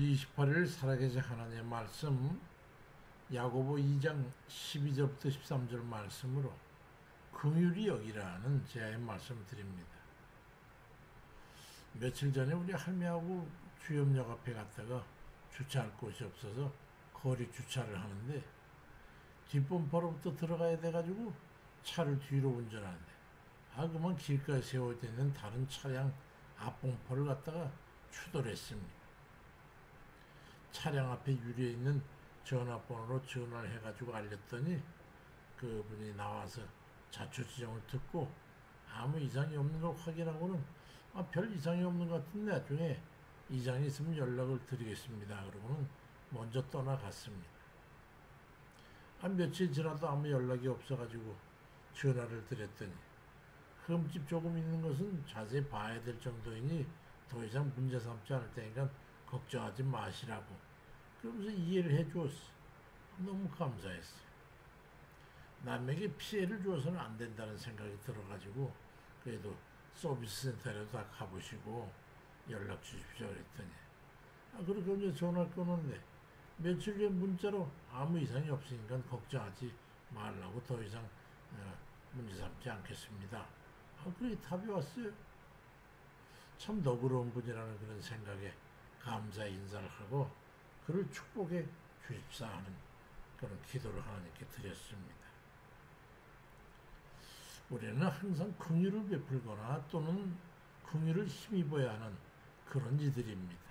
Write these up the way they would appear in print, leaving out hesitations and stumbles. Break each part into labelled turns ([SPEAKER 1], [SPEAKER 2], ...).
[SPEAKER 1] 28일 살아계신 하나님의 말씀 야고보 2장 12절부터 13절 말씀으로 긍휼히 여기라는 제의 말씀 드립니다. 며칠 전에 우리 할매하고 주염역 앞에 갔다가 주차할 곳이 없어서 거리 주차를 하는데 뒷범퍼로부터 들어가야 돼가지고 차를 뒤로 운전하는데 그만 길가에 세워져 있는 다른 차량 앞범퍼를 갖다가 추돌했습니다. 차량 앞에 유리에 있는 전화번호로 전화를 해가지고 알렸더니 그분이 나와서 자초지종을 듣고 아무 이상이 없는 걸 확인하고는 별 이상이 없는 것 같은데 나중에 이상이 있으면 연락을 드리겠습니다. 그러고는 먼저 떠나갔습니다. 며칠 지나도 아무 연락이 없어가지고 전화를 드렸더니 흠집 조금 있는 것은 자세히 봐야 될 정도이니 더 이상 문제 삼지 않을 테니까 걱정하지 마시라고 그러면서 이해를 해주었어. 너무 감사했어요. 남에게 피해를 주어서는 안 된다는 생각이 들어가지고 그래도 서비스 센터에도 다 가보시고 연락 주십시오 그랬더니 그렇게 이제 전화를 끊었는데 며칠 후에 문자로 아무 이상이 없으니까 걱정하지 말라고 더 이상 문제 삼지 않겠습니다. 그렇게 답이 왔어요. 참 너그러운 분이라는 그런 생각에 감사 인사를 하고 그를 축복해 주십사 하는 그런 기도를 하나님께 드렸습니다. 우리는 항상 긍휼을 베풀거나 또는 긍휼을 힘입어야 하는 그런 이들입니다.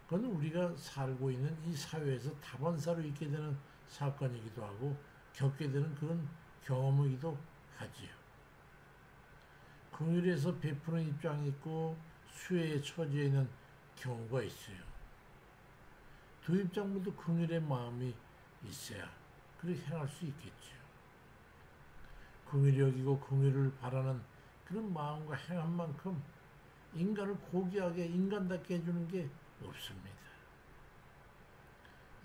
[SPEAKER 1] 그건 우리가 살고 있는 이 사회에서 다반사로 있게 되는 사건이기도 하고 겪게 되는 그런 경험이기도 하지요. 긍휼에서 베푸는 입장이 있고 수혜에 처지해 있는 경우가 있어요. 두 입장 모두 긍휼의 마음이 있어야 그렇게 행할 수 있겠죠. 긍휼히 여기고 긍휼을 바라는 그런 마음과 행한 만큼 인간을 고귀하게 인간답게 해주는 게 없습니다.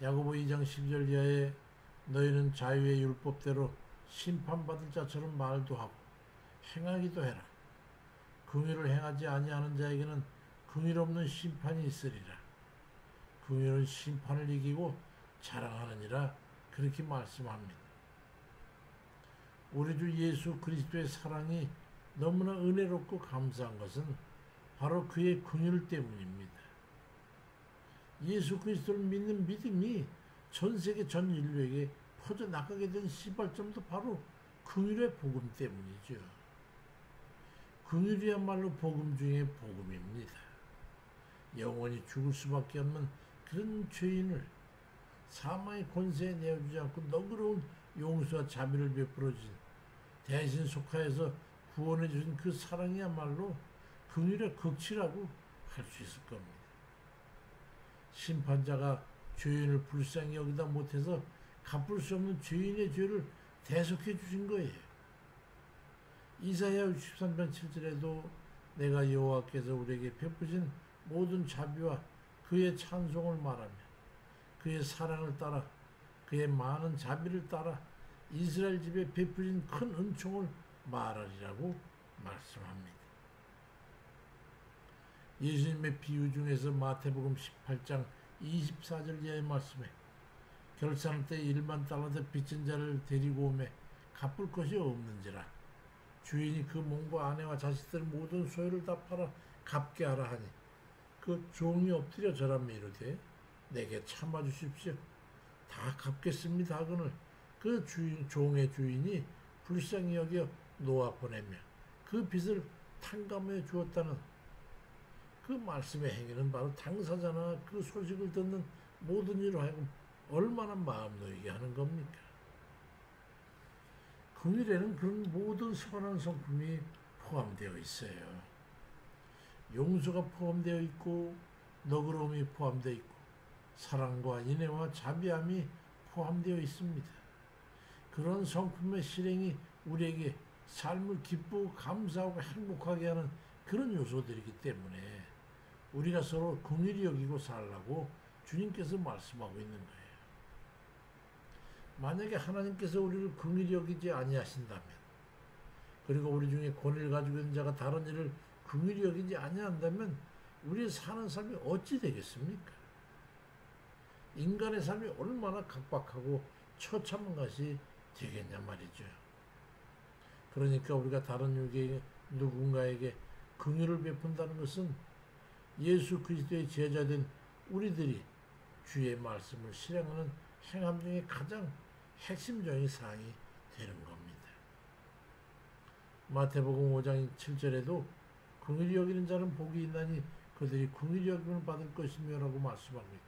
[SPEAKER 1] 야고보 2장 12절 이하에 너희는 자유의 율법대로 심판받을 자처럼 말도 하고 행하기도 해라. 긍휼을 행하지 아니하는 자에게는 긍휼 없는 심판이 있으리라. 긍휼은 심판을 이기고 자랑하느니라 그렇게 말씀합니다. 우리 주 예수 그리스도의 사랑이 너무나 은혜롭고 감사한 것은 바로 그의 긍휼 때문입니다. 예수 그리스도를 믿는 믿음이 전 세계 전 인류에게 퍼져나가게 된 시발점도 바로 긍휼의 복음 때문이죠. 긍휼이야말로 복음 중에 복음입니다. 영원히 죽을 수밖에 없는 그런 죄인을 사망의 권세에 내어주지 않고 너그러운 용서와 자비를 베풀어 주신 대신 속하여서 구원해 주신 그 사랑이야말로 긍휼의 극치라고 할 수 있을 겁니다. 심판자가 죄인을 불쌍히 여기다 못해서 갚을 수 없는 죄인의 죄를 대속해 주신 거예요. 이사야 63편 7절에도 내가 여호와께서 우리에게 베푸신 모든 자비와 그의 찬송을 말하며 그의 사랑을 따라 그의 많은 자비를 따라 이스라엘 집에 베푸신 큰 은총을 말하리라고 말씀합니다. 예수님의 비유 중에서 마태복음 18장 24절 이하의 말씀에 결산할 때 1만 달란트 빚진 자를 데리고 오매 갚을 것이 없는지라 주인이 그 몸과 아내와 자식들 모든 소유를 다 팔아 갚게 하라 하니 그 종이 엎드려 절하며 이르되 내게 참아 주십시오. 다 갚겠습니다 하거늘 그 종의 주인이 불쌍히 여겨 놓아 보내며 그 빚을 탕감해 주었다는 그 말씀의 행위는 바로 당사자나 그 소식을 듣는 모든 이로 하여금 얼마나 마음 놓이게 하는 겁니까? 긍휼에는 그런 모든 선한 성품이 포함되어 있어요. 용서가 포함되어 있고 너그러움이 포함되어 있고 사랑과 인애와 자비함이 포함되어 있습니다. 그런 성품의 실행이 우리에게 삶을 기쁘고 감사하고 행복하게 하는 그런 요소들이기 때문에 우리가 서로 긍휼히 여기고 살라고 주님께서 말씀하고 있는 거예요. 만약에 하나님께서 우리를 긍휼히 여기지 아니하신다면 그리고 우리 중에 권위를 가지고 있는 자가 다른 일을 긍휼히 여기지 아니한다면 우리 사는 삶이 어찌 되겠습니까? 인간의 삶이 얼마나 각박하고 처참한 것이 되겠냐 말이죠. 그러니까 우리가 다른 육의 누군가에게 긍휼을 베푼다는 것은 예수 그리스도의 제자된 우리들이 주의 말씀을 실행하는 행함 중에 가장 핵심적인 사항이 되는 겁니다. 마태복음 5장 7절에도 긍휼히 여기는 자는 복이 있나니 그들이 긍휼히 여김을 받을 것이며 라고 말씀합니다.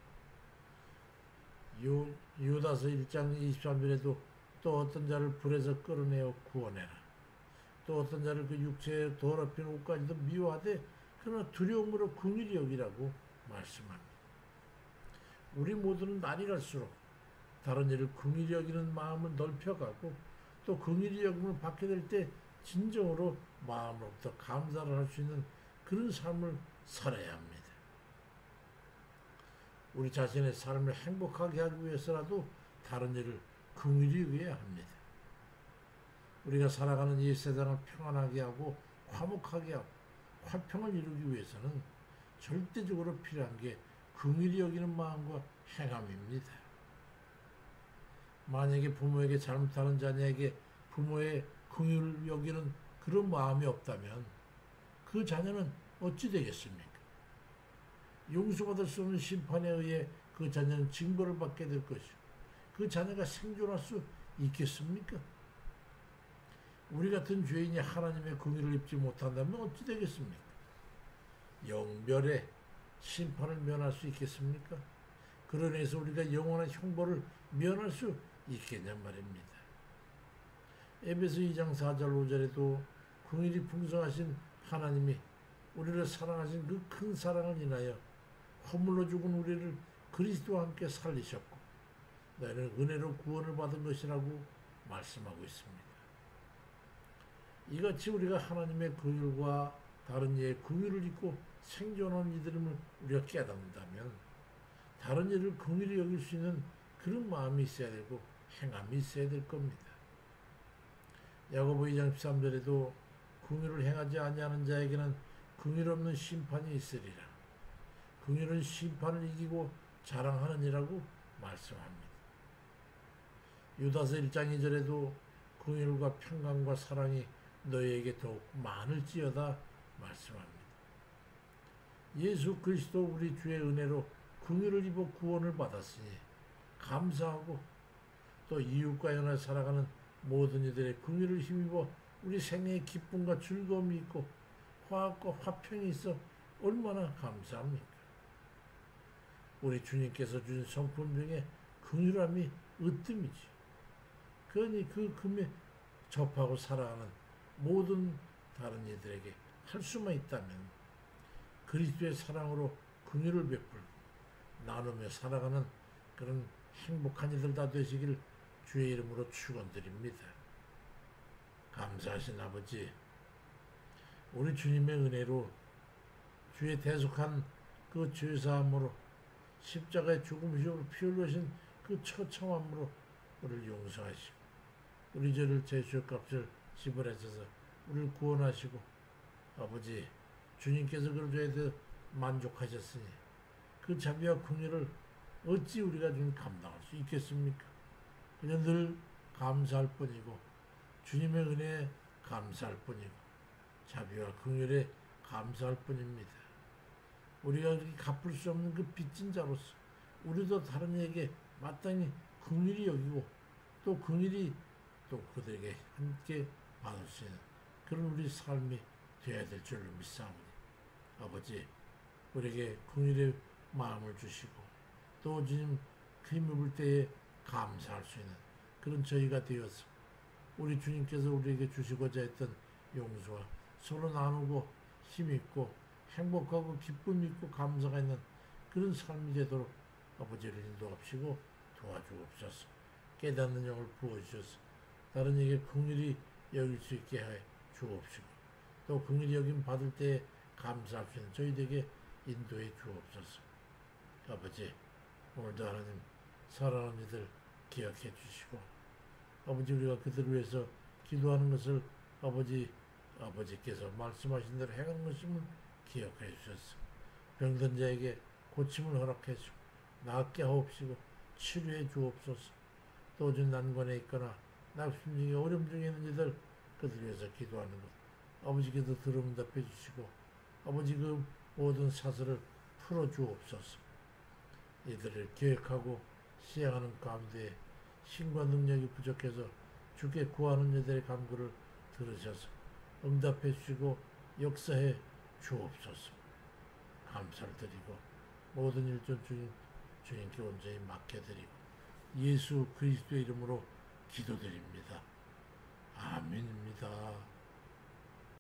[SPEAKER 1] 유다서 1장 23절에도 또 어떤 자를 불에서 끌어내어 구원해라. 또 어떤 자를 그 육체에 더럽힌 옷까지도 미워하되 그러나 두려움으로 긍휼히 여기라고 말씀합니다. 우리 모두는 날이 갈수록 다른 일을 긍휼히 여기는 마음을 넓혀가고 또 긍휼히 여김을 받게 될 때 진정으로 마음으로부터 감사를 할 수 있는 그런 삶을 살아야 합니다. 우리 자신의 삶을 행복하게 하기 위해서라도 다른 일을 긍휼히 여겨야 합니다. 우리가 살아가는 이 세상을 평안하게 하고 화목하게 하고 화평을 이루기 위해서는 절대적으로 필요한 게 긍휼히 여기는 마음과 행함입니다. 만약에 부모에게 잘못하는 자녀에게 부모의 긍휼을 여기는 그런 마음이 없다면 그 자녀는 어찌 되겠습니까? 용서받을 수 없는 심판에 의해 그 자녀는 징벌을 받게 될 것이고 그 자녀가 생존할 수 있겠습니까? 우리 같은 죄인이 하나님의 긍휼을 입지 못한다면 어찌 되겠습니까? 영멸의 심판을 면할 수 있겠습니까? 그런 의해서 우리가 영원한 형벌을 면할 수 있겠냐 말입니다. 에베소 2장 4절 5절에도 긍휼이 풍성하신 하나님이 우리를 사랑하신 그 큰 사랑을 인하여 허물로 죽은 우리를 그리스도와 함께 살리셨고 너희는 은혜로 구원을 받은 것이라고 말씀하고 있습니다. 이같이 우리가 하나님의 긍휼과 다른 이의 긍휼을 입고 생존하는 이들임을 우리가 깨닫는다면 다른 이를 긍휼히 여길 수 있는 그런 마음이 있어야 되고 행함이 있어야 될 겁니다. 야고보 2장 13절에도 긍휼을 행하지 아니하는 자에게는 긍휼 없는 심판이 있으리라. 긍휼은 심판을 이기고 자랑하느니라고 말씀합니다. 유다서 1장 2절에도 긍휼과 평강과 사랑이 너희에게 더욱 많을지어다 말씀합니다. 예수 그리스도 우리 주의 은혜로 긍휼을 입어 구원을 받았으니 감사하고 또 이웃과 연합 살아가는 모든 이들의 긍휼을 힘입어 우리 생애에 기쁨과 즐거움이 있고 화합과 화평이 있어 얼마나 감사합니까? 우리 주님께서 주신 성품 중에 긍휼함이 으뜸이지. 그러니 그 금에 접하고 살아가는 모든 다른 이들에게 할 수만 있다면 그리스도의 사랑으로 긍휼을 베풀고 나누며 살아가는 그런 행복한 이들 다 되시길 주의 이름으로 축원드립니다. 감사하신 아버지, 우리 주님의 은혜로 주의 대속한 그 죄사함으로 십자가의 죽음으로 피 흘리신 그 처참함으로 우리를 용서하시고 우리 죄를 제수의 값을 지불하셔서 우리를 구원하시고 아버지 주님께서 그런 죄에 대해 만족하셨으니 그 자비와 긍휼을 어찌 우리가 좀 감당할 수 있겠습니까? 그냥 늘 감사할 뿐이고 주님의 은혜에 감사할 뿐이고 자비와 긍휼에 감사할 뿐입니다. 우리가 갚을 수 없는 그 빚진 자로서 우리도 다른 이에게 마땅히 긍휼히 여기고 또 긍휼히 또 그들에게 함께 받을 수 있는 그런 우리 삶이 되어야 될 줄로 믿사오니 아버지 우리에게 긍휼의 마음을 주시고 또 주님 그 힘입을 때에 감사할 수 있는 그런 저희가 되어서 우리 주님께서 우리에게 주시고자 했던 용서와 서로 나누고 힘있고 행복하고 기쁨 있고 감사가 있는 그런 삶이 되도록 아버지를 인도하시고 도와주옵소서. 깨닫는 영을 부어주셔서 다른 이에게 긍휼히 여길 수 있게 해 주옵시고 또 긍휼히 여김 받을 때에 감사할 수 있는 저희에게 인도해 주옵소서. 아버지 오늘도 하나님 사랑하는 이들 기억해 주시고 아버지 우리가 그들을 위해서 기도하는 것을 아버지께서 말씀하신 대로 행하는 것임을 기억해 주셔서 병든 자에게 고침을 허락해 주고 낫게 하옵시고 치료해 주옵소서. 또 오직 난관에 있거나 낙심 중에 어려움 중에 있는 이들 그들 위해서 기도하는 것 아버지께서 들음 답해 주시고 아버지 그 모든 사슬을 풀어 주옵소서. 이들을 계획하고 시행하는 가운데 신과 능력이 부족해서 주께 구하는 이들의 간구를 들으셔서 응답해 주시고 역사해 주옵소서. 감사를 드리고 모든 일전 주님께 온전히 맡겨드리고 예수 그리스도의 이름으로 기도드립니다. 아멘입니다.